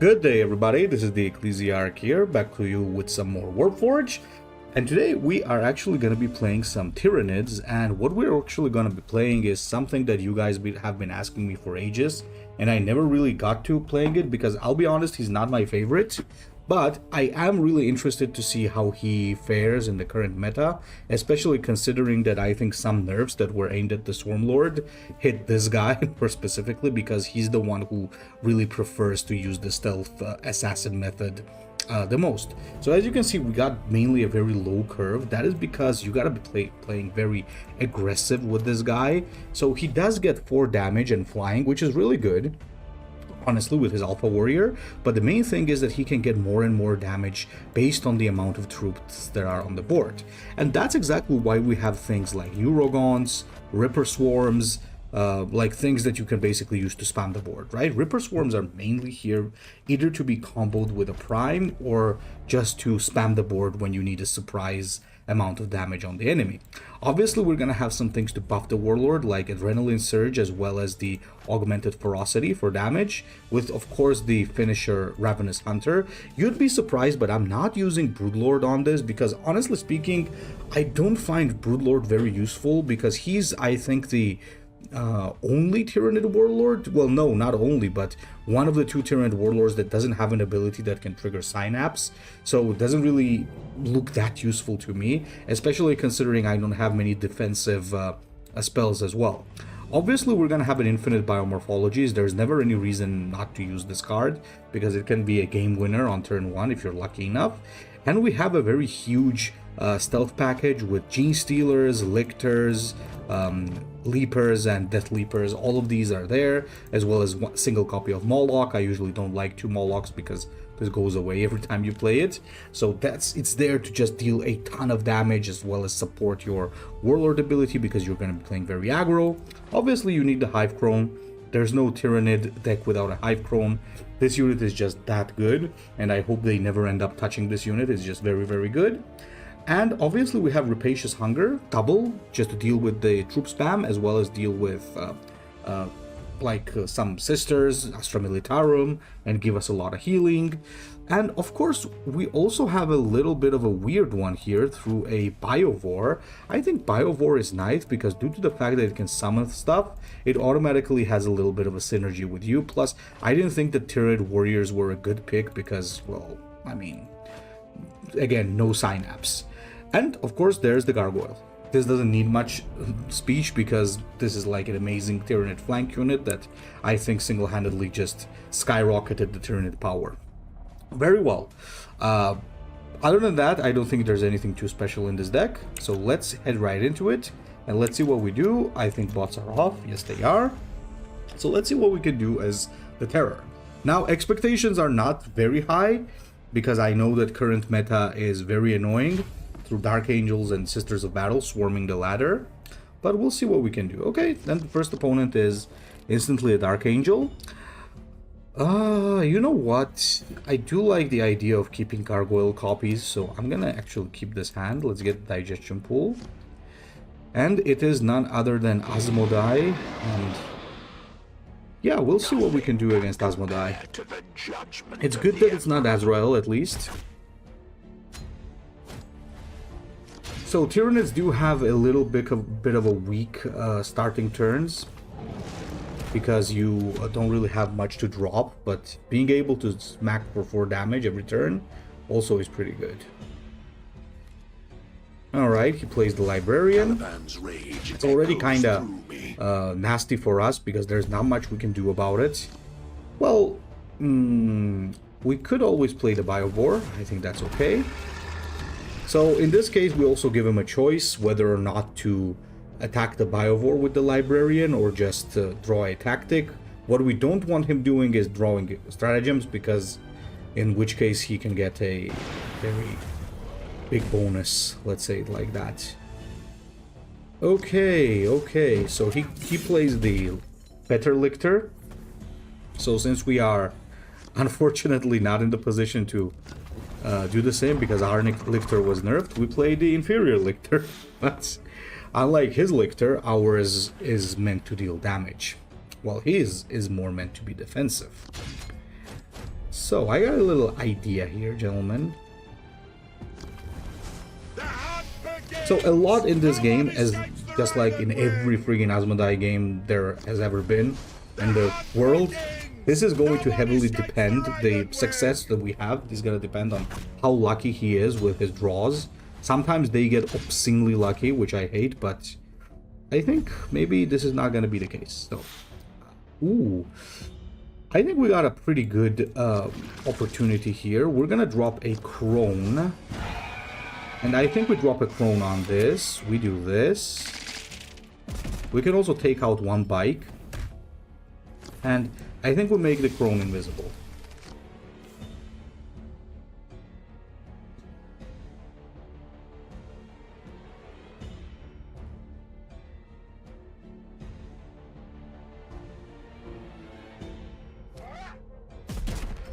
Good day, everybody. This is the Ecclesiarch here, back to you with some more Warpforge. And today we are actually going to be playing some Tyranids, and what we're actually going to be playing is something that you guys have been asking me for ages, and I never really got to playing it because I'll be honest, he's not my favorite. But I am really interested to see how he fares in the current meta, especially considering that I think some nerfs that were aimed at the Swarmlord hit this guy more specifically because he's the one who really prefers to use the stealth assassin method the most. So as you can see, we got mainly a very low curve. That is because you gotta be playing very aggressive with this guy. So he does get 4 damage and flying, which is really good, honestly, with his Alpha Warrior, but the main thing is that he can get more and more damage based on the amount of troops that are on the board. And that's exactly why we have things like Neurogons, Ripper Swarms, like things that you can basically use to spam the board, right? Ripper Swarms are mainly here either to be comboed with a Prime or just to spam the board when you need a surprise amount of damage on the enemy. Obviously, we're going to have some things to buff the Warlord, like Adrenaline Surge, as well as the Augmented Ferocity for damage, with, of course, the finisher Ravenous Hunter. You'd be surprised, but I'm not using Broodlord on this, because honestly speaking, I don't find Broodlord very useful, because he's, I think, the only Tyranid Warlord, well, no, not only, but one of the 2 Tyranid Warlords that doesn't have an ability that can trigger Synapse, so it doesn't really look that useful to me, especially considering I don't have many defensive spells as well. Obviously, we're going to have an infinite biomorphologies. There's never any reason not to use this card, because it can be a game winner on turn 1 if you're lucky enough. And we have a very huge stealth package with Gene Stealers, Lictors, Leapers and Death Leapers. All of these are there, as well as one single copy of Moloch. I usually don't like 2 Molochs because this goes away every time you play it. So it's there to just deal a ton of damage, as well as support your Warlord ability, because you're going to be playing very aggro. Obviously, you need the Hive Crone. There's no Tyranid deck without a Hive Crone. This unit is just that good, and I hope they never end up touching this unit. It's just very, very good. And obviously we have Rapacious Hunger, double, just to deal with the troop spam, as well as deal with some Sisters, Astra Militarum, and give us a lot of healing. And of course, we also have a little bit of a weird one here through a Biovore. I think Biovore is nice because due to the fact that it can summon stuff, it automatically has a little bit of a synergy with you. Plus, I didn't think the Tyranid Warriors were a good pick because, well, I mean, again, no Synapse. And of course, there's the Gargoyle. This doesn't need much speech because this is like an amazing Tyranid flank unit that I think single-handedly just skyrocketed the Tyranid power. Very well. Other than that, I don't think there's anything too special in this deck. So let's head right into it and let's see what we do. I think bots are off. Yes, they are. So let's see what we can do as the Terror. Now, expectations are not very high because I know that current meta is very annoying through Dark Angels and Sisters of Battle swarming the ladder, but we'll see what we can do. Okay, then the first opponent is instantly a Dark Angel. You know what? I do like the idea of keeping Gargoyle copies, so I'm gonna actually keep this hand. Let's get the Digestion Pool. And it is none other than Asmodai, and yeah, we'll see what we can do against Asmodai. It's good that it's not Azrael, at least. So Tyranids do have a little bit of a weak starting turns because you don't really have much to drop, but being able to smack for 4 damage every turn also is pretty good. Alright, he plays the Librarian. It's already kinda nasty for us because there's not much we can do about it. Well, we could always play the Biovore. I think that's okay. So in this case, we also give him a choice whether or not to attack the Biovore with the Librarian or just draw a tactic. What we don't want him doing is drawing stratagems, because in which case he can get a very big bonus, let's say it like that. Okay, so he plays the Better Lictor. So since we are unfortunately not in the position to do the same because our Lictor was nerfed, we play the inferior Lictor. But unlike his Lictor, ours is meant to deal damage, while his is more meant to be defensive. So, I got a little idea here, gentlemen. So, a lot in this game, as just like in every friggin' Asmodee game there has ever been in the world, this is going to heavily depend, the success that we have is going to depend on how lucky he is with his draws. Sometimes they get obscenely lucky, which I hate, but I think maybe this is not going to be the case. So, ooh, I think we got a pretty good opportunity here. We're going to drop a crone. And I think we drop a crone on this. We do this. We can also take out one bike. And I think we make the crone invisible.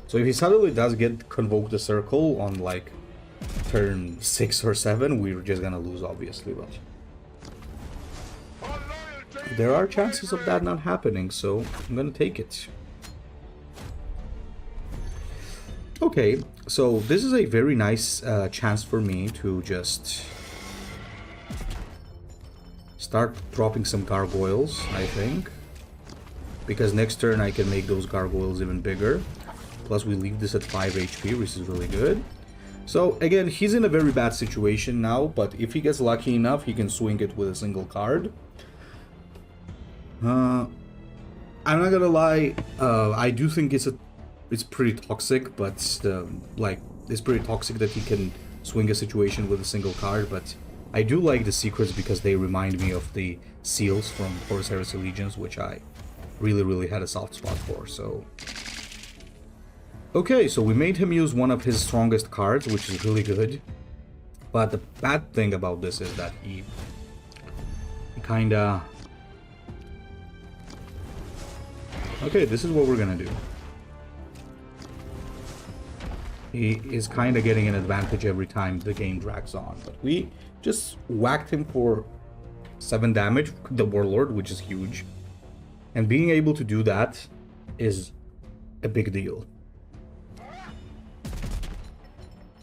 So if he suddenly does get Convoke the Circle on like turn 6 or 7, we're just gonna lose, obviously, but there are chances of that not happening, so I'm gonna take it. Okay, so this is a very nice chance for me to just start dropping some gargoyles, I think, because next turn I can make those gargoyles even bigger. Plus we leave this at 5 HP, which is really good. So again, he's in a very bad situation now, but if he gets lucky enough, he can swing it with a single card. I'm not gonna lie, I do think it's pretty toxic, but like it's pretty toxic that he can swing a situation with a single card. But I do like the secrets because they remind me of the seals from Horus Heresy Legions, which I really had a soft spot for. So. Okay, so we made him use one of his strongest cards, which is really good. But the bad thing about this is that he kinda... Okay, this is what we're gonna do. He is kinda getting an advantage every time the game drags on. But we just whacked him for 7 damage, the Warlord, which is huge. And being able to do that is a big deal.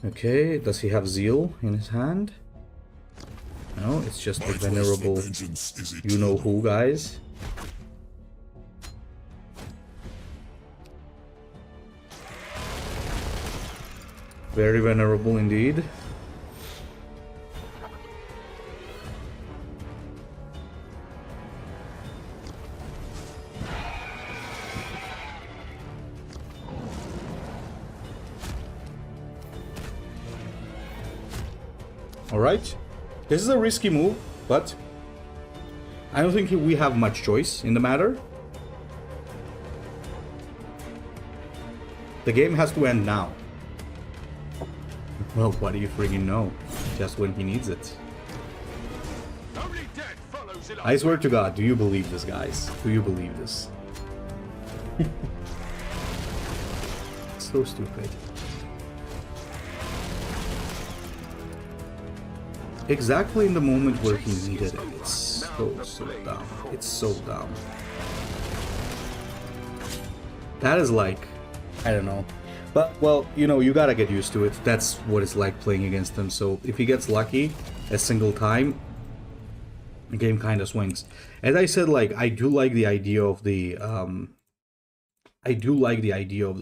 Okay, does he have Zeal in his hand? No, it's just the venerable you-know-who, guys. Very venerable indeed. Alright, this is a risky move, but I don't think we have much choice in the matter. The game has to end now. Well, what do you friggin' know? Just when he needs it. I swear to God, do you believe this, guys? Do you believe this? So stupid. Exactly in the moment where he needed it. It's so dumb. It's so dumb. That is like, I don't know. But, well, you know, you gotta get used to it. That's what it's like playing against him. So if he gets lucky a single time, the game kind of swings. As I said, like, I do like the idea of the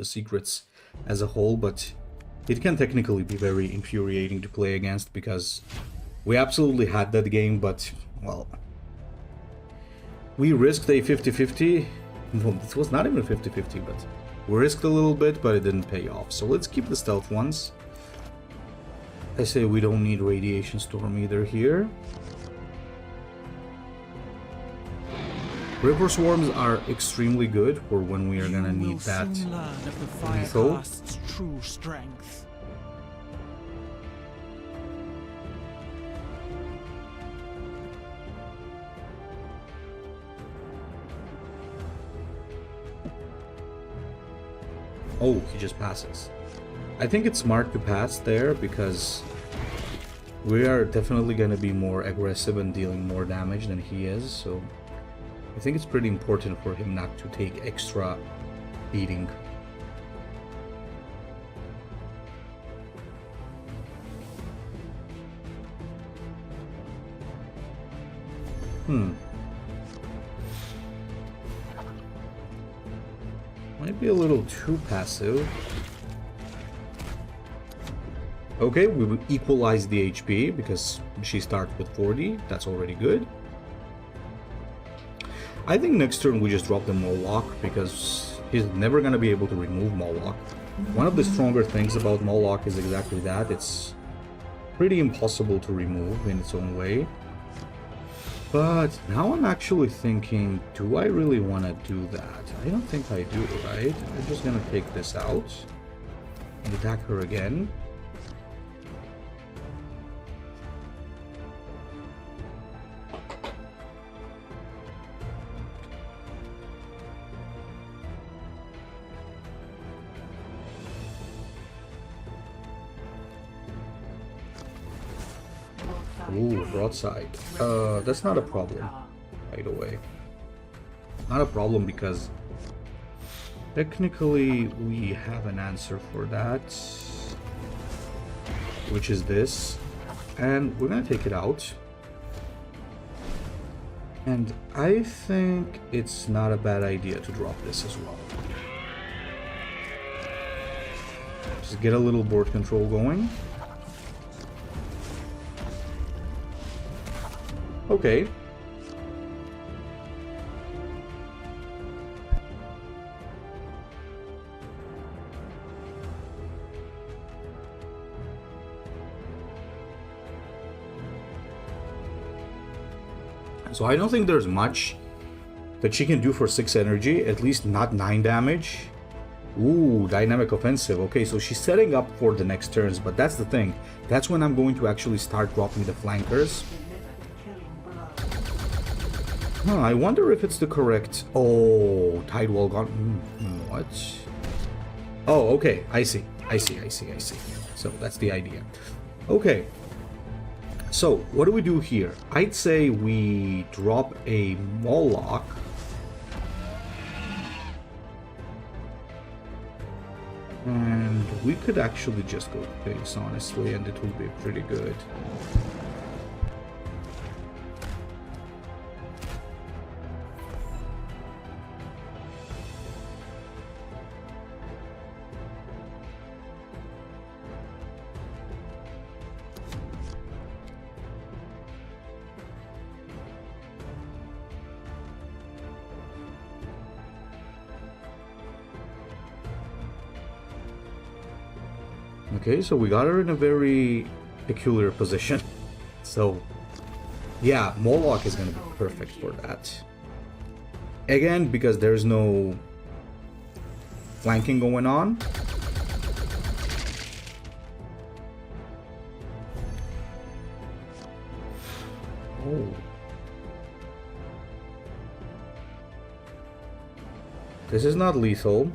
secrets as a whole, but it can technically be very infuriating to play against because we absolutely had that game, but, well, we risked a 50-50. Well, it was not even 50-50, but we risked a little bit, but it didn't pay off. So let's keep the stealth ones. I say we don't need Radiation Storm either here. River Swarms are extremely good for when we are gonna need that lethal. True strength. Oh, he just passes. I think it's smart to pass there because we are definitely going to be more aggressive and dealing more damage than he is, so I think it's pretty important for him not to take extra beating. Might be a little too passive. Okay, we will equalize the HP because she starts with 40. That's already good. I think next turn we just drop the Moloch because he's never going to be able to remove Moloch. One of the stronger things about Moloch is exactly that. It's pretty impossible to remove in its own way. But now I'm actually thinking, do I really want to do that? I don't think I do, right? I'm just going to take this out and attack her again. Ooh, broadside. That's not a problem, by the way. Not a problem because technically we have an answer for that, which is this. And we're gonna take it out. And I think it's not a bad idea to drop this as well. Just get a little board control going. Okay. So I don't think there's much that she can do for 6 energy, at least not 9 damage. Ooh, dynamic offensive. Okay, so she's setting up for the next turns, but that's the thing. That's when I'm going to actually start dropping the flankers. Huh, I wonder if it's the correct... Oh, Tidewall gone... what? Oh, okay. I see. So, that's the idea. Okay. So, what do we do here? I'd say we drop a Moloch. And we could actually just go face, honestly, and it would be pretty good. Okay, so we got her in a very peculiar position. So, yeah, Moloch is going to be perfect for that. Again, because there's no flanking going on. Oh. This is not lethal.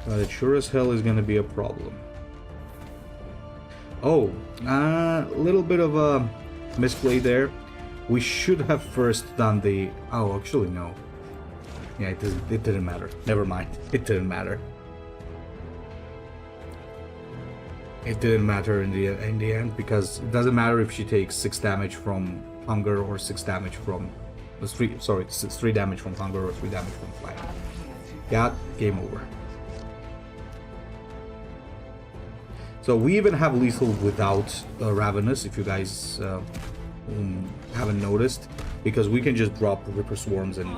But it sure as hell is going to be a problem. Oh, a little bit of a misplay there. We should have first done the... Oh, actually, no. Yeah, it didn't matter. Never mind. It didn't matter. It didn't matter in the end, because it doesn't matter if she takes 6 damage from hunger or 6 damage from... 3 damage from hunger or 3 damage from fire. Yeah, game over. So we even have lethal without Ravenous, if you guys haven't noticed, because we can just drop Ripper Swarms and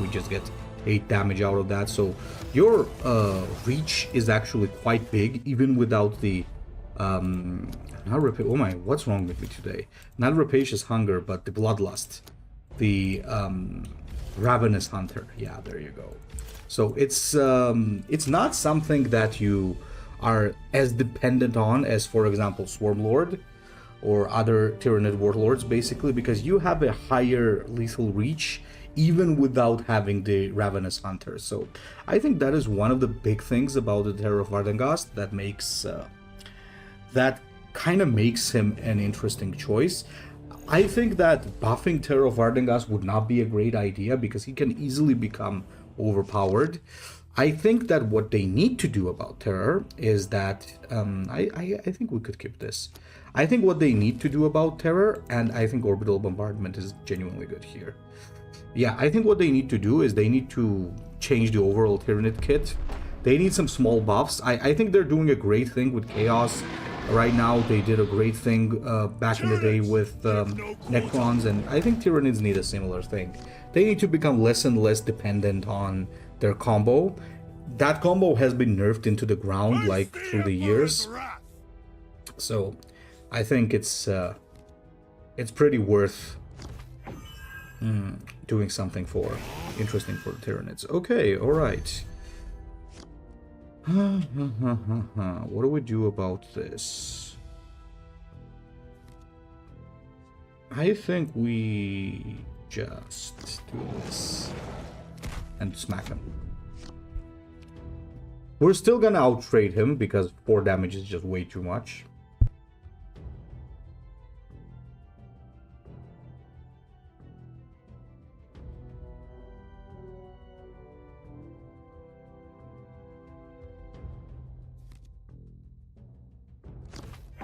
we just get 8 damage out of that. So your reach is actually quite big, even without the oh my, what's wrong with me today? Not Rapacious Hunger, but the Bloodlust, the Ravenous Hunter. Yeah, there you go. So it's not something that you are as dependent on as, for example, Swarmlord or other Tyranid Warlords, basically, because you have a higher lethal reach even without having the Ravenous Hunter. So I think that is one of the big things about the Terror of Vardenghast that makes that kind of makes him an interesting choice. I think that buffing Terror of Vardenghast would not be a great idea because he can easily become overpowered. I think that what they need to do about terror is that I think we could keep this. I think what they need to do about terror, and I think orbital bombardment is genuinely good here. Yeah, I think what they need to do is they need to change the overall Tyranid kit. They need some small buffs. I think they're doing a great thing with Chaos right now. They did a great thing back in the day with Necrons, and I think Tyranids need a similar thing. They need to become less and less dependent on their combo. That combo has been nerfed into the ground like through the years. So I think it's pretty worth doing something interesting for the Tyranids. Okay, alright. What do we do about this? I think we just do this and smack him. We're still gonna outtrade him because 4 damage is just way too much.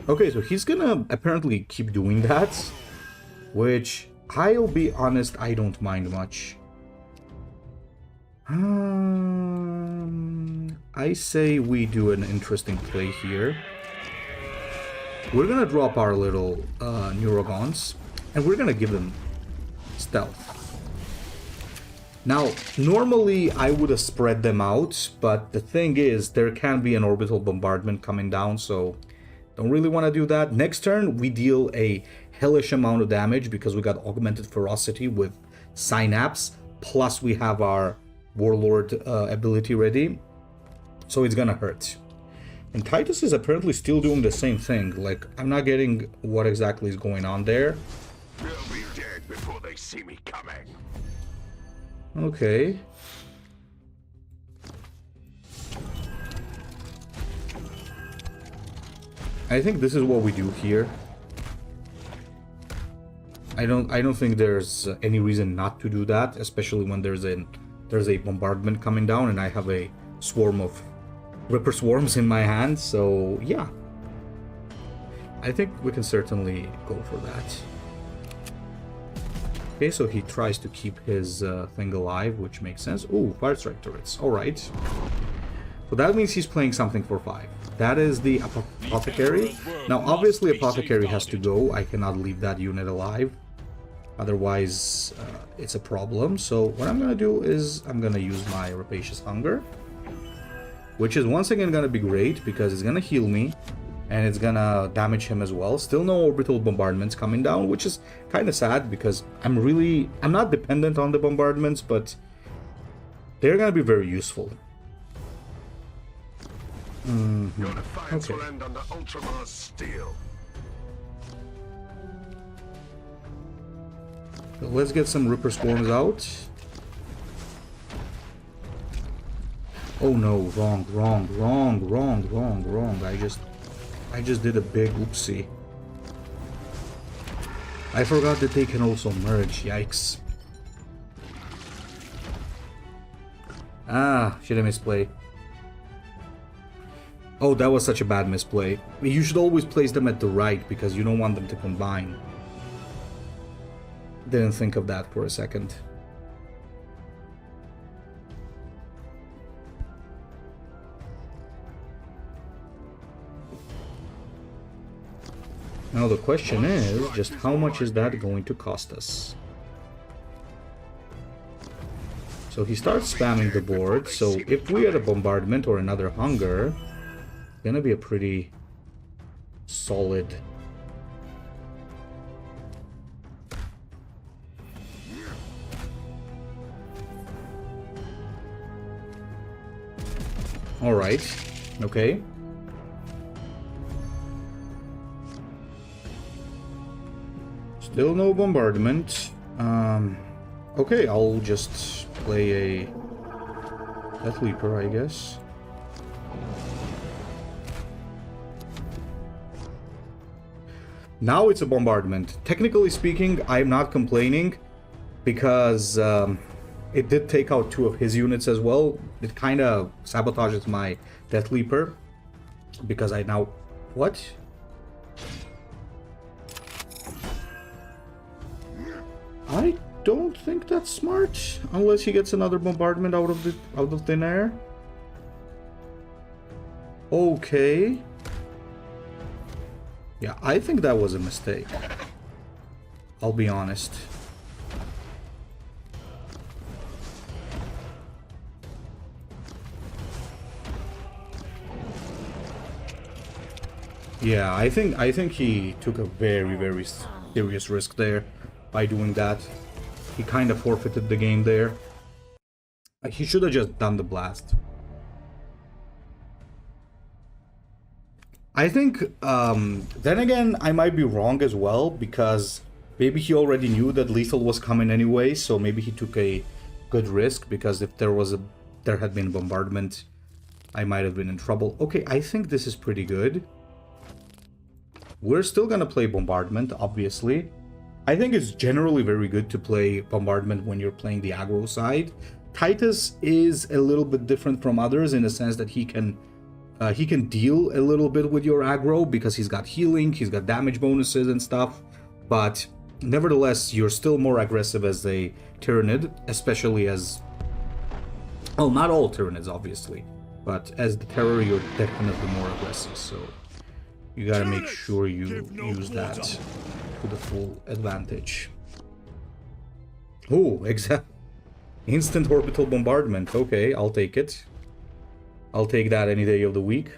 Okay, so he's gonna apparently keep doing that, which, I'll be honest, I don't mind much. I say we do an interesting play here. We're gonna drop our little Neurogons, and we're gonna give them stealth. Now, normally I would have spread them out, but the thing is, there can be an orbital bombardment coming down, so don't really want to do that. Next turn, we deal a hellish amount of damage because we got Augmented Ferocity with Synapse, plus we have our Warlord ability ready, so it's gonna hurt. And Titus is apparently still doing the same thing. Like, I'm not getting what exactly is going on there. They'll be dead before they see me coming. Okay. I think this is what we do here. I don't think there's any reason not to do that, especially when there's a bombardment coming down and I have a swarm of Ripper Swarms in my hand, so yeah. I think we can certainly go for that. Okay, so he tries to keep his thing alive, which makes sense. Ooh, Fire Strike turrets, alright. So that means he's playing something for 5. That is the Apothecary. Now, obviously, Apothecary has to go. I cannot leave that unit alive. Otherwise, it's a problem. So what I'm going to do is I'm going to use my Rapacious Hunger, which is once again going to be great because it's going to heal me and it's going to damage him as well. Still no orbital bombardments coming down, which is kind of sad because I'm not dependent on the bombardments, but they're going to be very useful. Your defiance will end under Ultramar's steel. So let's get some Ripper Swarms out. Oh no, wrong. I just did a big oopsie. I forgot that they can also merge, yikes. Ah, should I misplay? Oh, that was such a bad misplay. You should always place them at the right because you don't want them to combine. Didn't think of that for a second. Now the question is, just how much is that going to cost us? So he starts spamming the board, so if we had a bombardment or another hunger, it's gonna be a pretty solid. Alright, okay. Still no bombardment. Okay, I'll just play a Death Leaper, I guess. Now it's a bombardment. Technically speaking, I'm not complaining because it did take out 2 of his units as well. It kind of sabotages my Death Leaper. Because I now... What? I don't think that's smart. Unless he gets another bombardment out of thin air. Okay. Yeah, I think that was a mistake. I'll be honest. Yeah, I think he took a very serious risk there by doing that. He kind of forfeited the game there. He should have just done the blast. I think, then again, I might be wrong as well, because maybe he already knew that lethal was coming anyway, so maybe he took a good risk, because if there had been bombardment, I might have been in trouble. Okay, I think this is pretty good. We're still gonna play bombardment, obviously. I think it's generally very good to play bombardment when you're playing the aggro side. Titus is a little bit different from others in the sense that he can deal a little bit with your aggro because he's got healing, he's got damage bonuses and stuff, but nevertheless, you're still more aggressive as a Tyranid, especially as... Oh, not all Tyranids, obviously, but as the Terror, you're definitely more aggressive, so you gotta make sure you use that to the full advantage. Oh, exactly. Instant orbital bombardment. Okay, I'll take it. I'll take that any day of the week.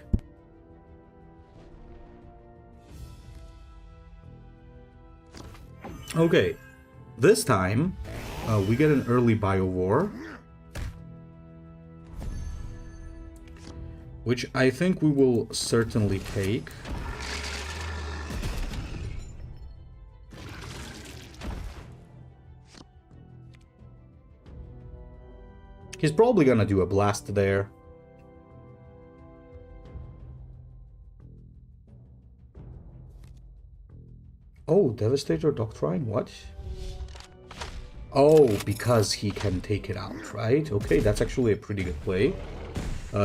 Okay, this time we get an early Biowar, which I think we will certainly take. He's probably gonna do a blast there. Oh, Devastator Doctrine, what? Oh, because he can take it out, right? Okay, that's actually a pretty good play.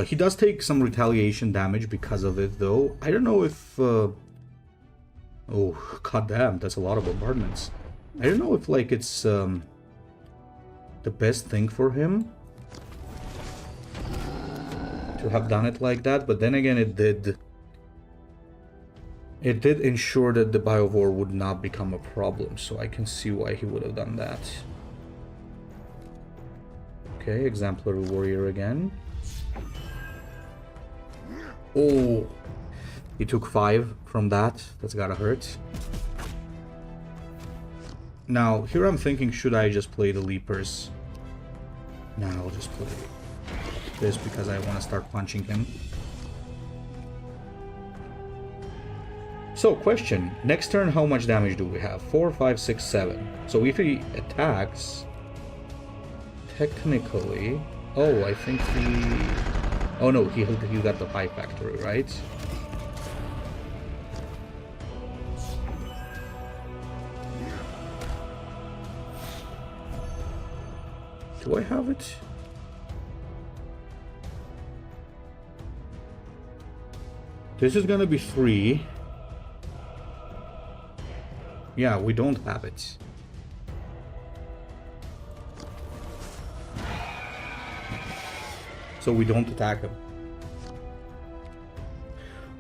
He does take some retaliation damage because of it, though. I don't know if... Oh, goddamn, that's a lot of bombardments. I don't know if, like, it's the best thing for him to have done it like that, but then again, it did ensure that the Biowar would not become a problem, so I can see why he would have done that. Okay, Exemplary Warrior again. Oh, he took 5 from that. That's gotta hurt. Now, here I'm thinking, should I just play the Leapers? No, I'll just play this because I want to start punching him. So, question. Next turn, how much damage do we have? 4, 5, 6, 7. So if he attacks... Technically... Oh, I think he... Oh no, he got the High Factory, right? Do I have it? This is gonna be 3. Yeah, we don't have it. So we don't attack him.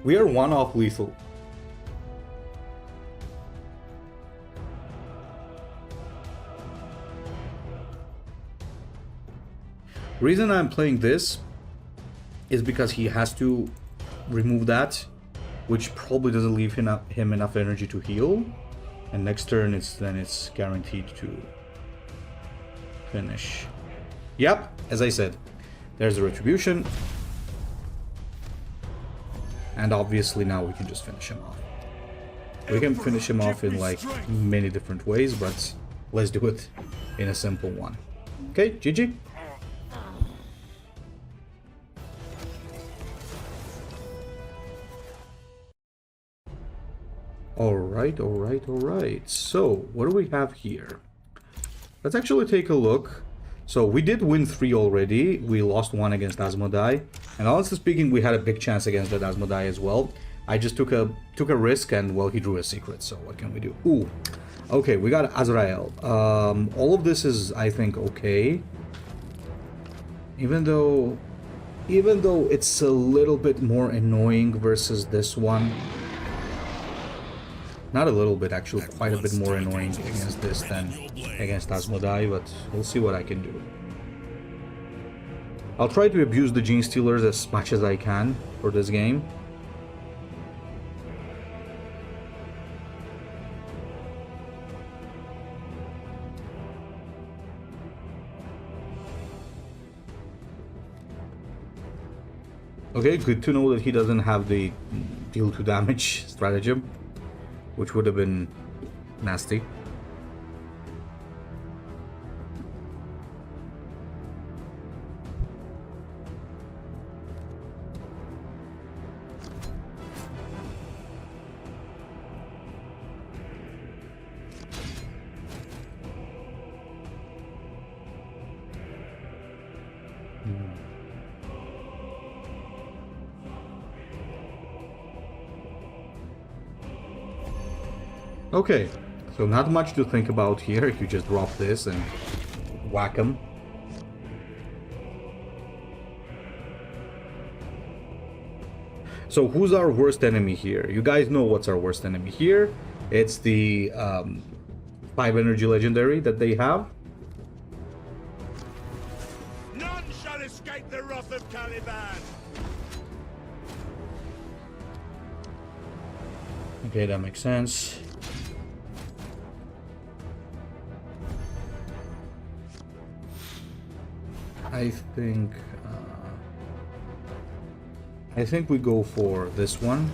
We are 1 off lethal. Reason I'm playing this is because he has to remove that, which probably doesn't leave him enough energy to heal. And next turn, it's guaranteed to finish. Yep, as I said, there's the Retribution. And obviously now we can just finish him off. We can finish him off in like many different ways, but let's do it in a simple one. Okay, GG. Alright. So, what do we have here? Let's actually take a look. So we did win 3 already. We lost 1 against Asmodai. And honestly speaking, we had a big chance against that Asmodai as well. I just took a risk and, well, he drew a secret. So what can we do? Ooh. Okay, we got Azrael. All of this is, I think, okay. Even though it's a little bit more annoying versus this one. Not a little bit, actually, quite a bit more annoying against this than against Asmodai, but we'll see what I can do. I'll try to abuse the Gene Stealers as much as I can for this game. Okay, good to know that he doesn't have the deal 2 damage stratagem, which would have been nasty. Okay, so not much to think about here. You just drop this and whack him. So who's our worst enemy here? You guys know what's our worst enemy here. It's the 5 energy legendary that they have. None shall escape the wrath of Caliban. Okay, that makes sense. I think we go for this one,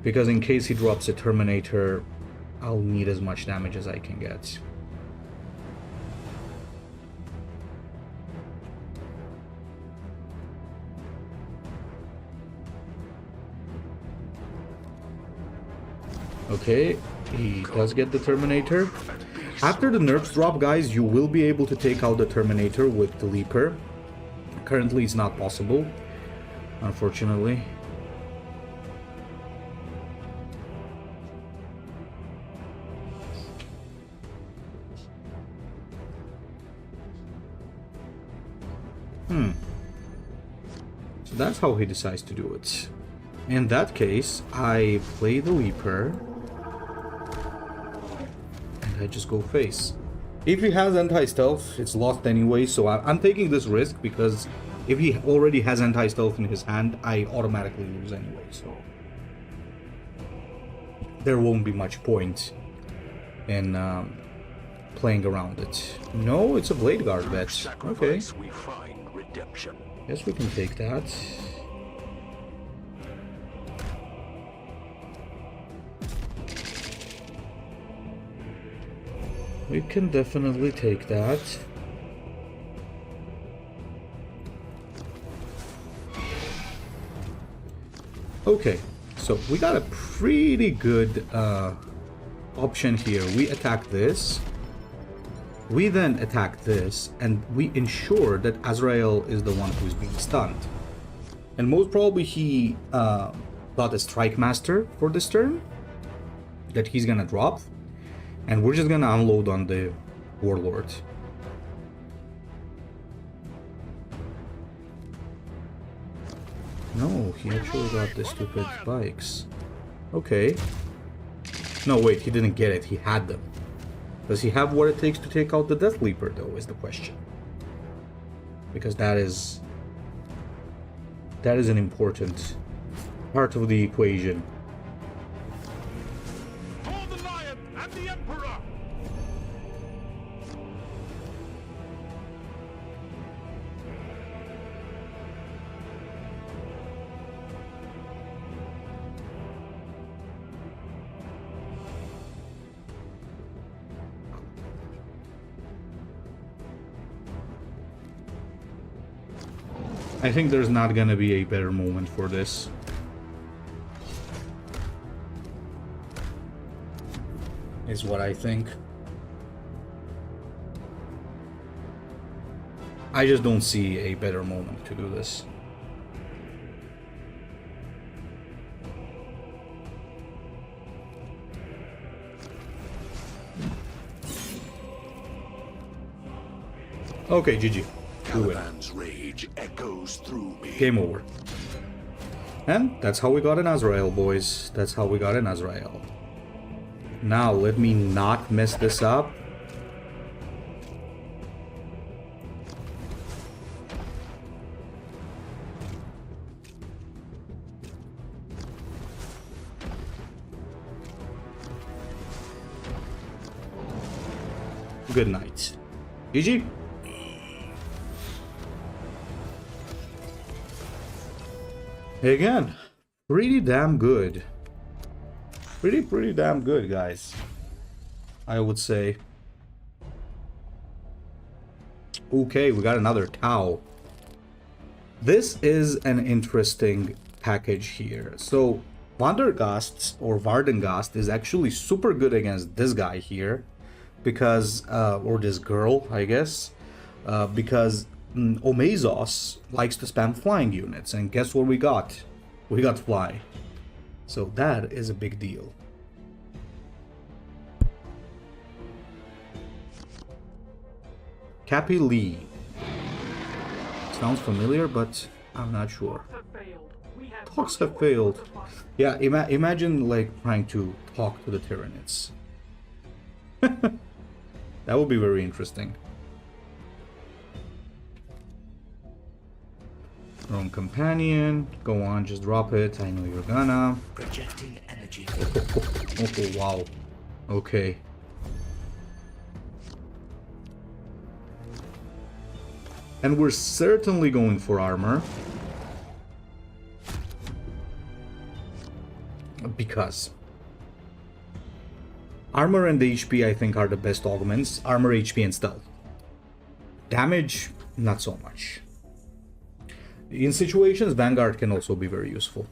because in case he drops a Terminator, I'll need as much damage as I can get. Okay, he does get the Terminator. After the nerfs drop, guys, you will be able to take out the Terminator with the Leaper. Currently, it's not possible, unfortunately. So that's how he decides to do it. In that case, I play the Leaper. I just go face. If he has anti-stealth, it's lost anyway, so I'm taking this risk because if he already has anti-stealth in his hand, I automatically lose anyway, so there won't be much point in playing around it. No, it's a Blade Guard bet. Okay. We find redemption. Yes, we can take that. We can definitely take that. Okay, so we got a pretty good option here. We attack this. We then attack this, and we ensure that Azrael is the one who's being stunned. And most probably he got a Strike Master for this turn that he's gonna drop. And we're just gonna unload on the Warlord. No, he actually got the stupid bikes. Okay. No, wait, he didn't get it. He had them. Does he have what it takes to take out the Death Leaper, though, is the question. Because that is an important part of the equation. I think there's not gonna be a better moment for this. Is what I think. I just don't see a better moment to do this. Okay, GG. Caliban's rage echoes through me. Game over. And that's how we got an Azrael, boys. That's how we got an Azrael. Now, let me not mess this up. Good night. GG. Again, pretty damn good. Pretty damn good, guys. I would say. Okay, we got another Tau. This is an interesting package here. So, Vardenghast or Vardenghast is actually super good against this guy here. Because, or this girl, I guess. Because Omezos likes to spam flying units, and guess what we got? We got fly. So that is a big deal. Cappy Lee. Sounds familiar, but I'm not sure. Talks have failed. Yeah, imagine like trying to talk to the Tyranids. That would be very interesting. Wrong companion. Go on, just drop it. I know you're gonna. Projecting energy. Oh, wow. Okay. And we're certainly going for armor. Because armor and HP, I think, are the best augments. Armor, HP, and stealth. Damage, not so much. In situations, Vanguard can also be very useful.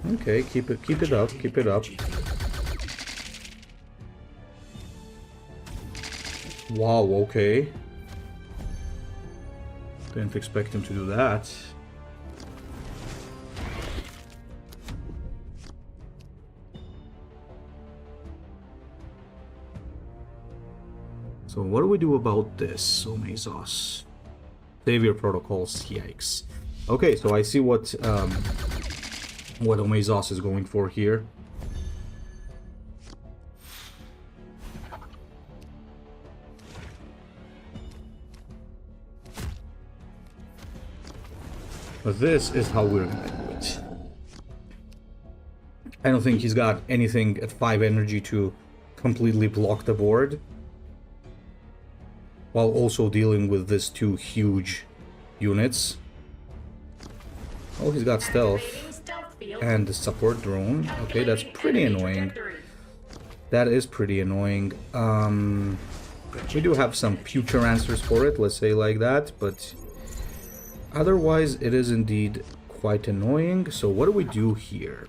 Okay, keep it up, keep it up. Wow, okay. Didn't expect him to do that. So what do we do about this, Omezos? Savior protocols, yikes. Okay, so I see what Omezos is going for here. But this is how we're gonna do it. I don't think he's got anything at 5 energy to completely block the board, while also dealing with these 2 huge units. Oh, he's got stealth and the support drone. Okay, that's pretty annoying. That is pretty annoying. We do have some future answers for it, let's say like that, but otherwise it is indeed quite annoying. So what do we do here?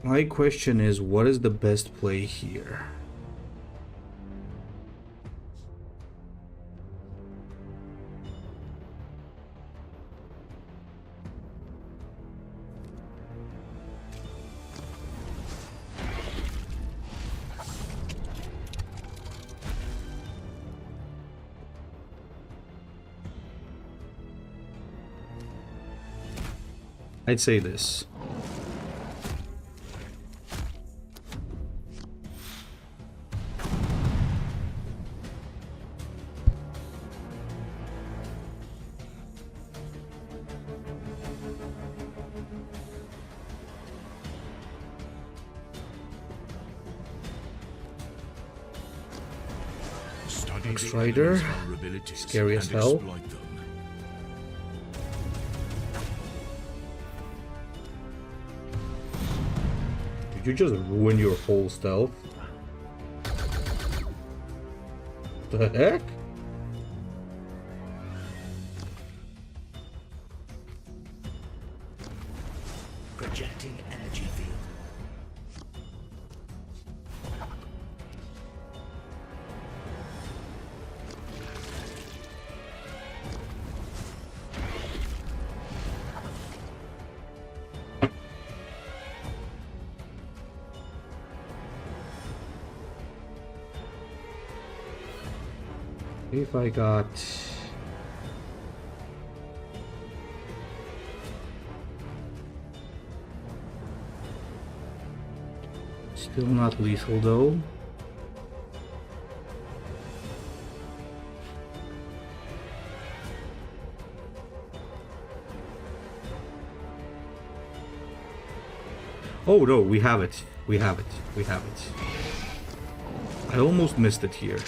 My question is, what is the best play here? I'd say this. Strider, scary as hell. Did you just ruin your whole stealth? The heck? Projecting energy field. If I got... Still not lethal though. Oh no, we have it. We have it. We have it. I almost missed it here.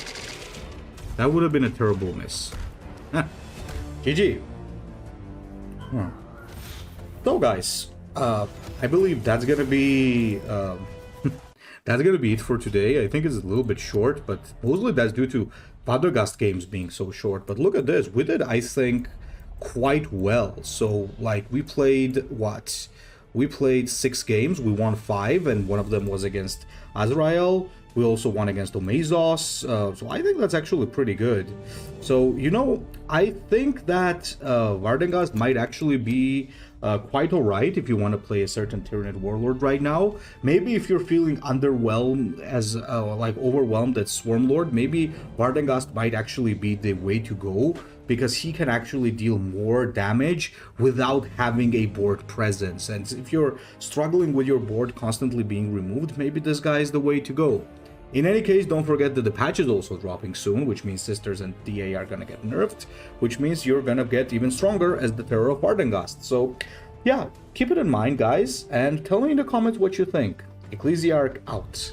That would have been a terrible miss. GG. So guys, I believe that's gonna be that's gonna be it for today. I think it's a little bit short, but mostly that's due to Vardenghast games being so short. But look at this, we did, I think, quite well. So like we played what? We played 6 games, we won 5, and one of them was against Azrael. We also won against Omezos, so I think that's actually pretty good. So, you know, I think that Vardenghast might actually be quite alright if you want to play a certain Tyranid Warlord right now. Maybe if you're feeling underwhelmed, as like overwhelmed at Swarmlord, maybe Vardenghast might actually be the way to go, because he can actually deal more damage without having a board presence. And if you're struggling with your board constantly being removed, maybe this guy is the way to go. In any case, don't forget that the patch is also dropping soon, which means Sisters and DA are gonna get nerfed, which means you're gonna get even stronger as the Terror of Vardenghast. So yeah, keep it in mind, guys, and tell me in the comments what you think. Ecclesiarch out.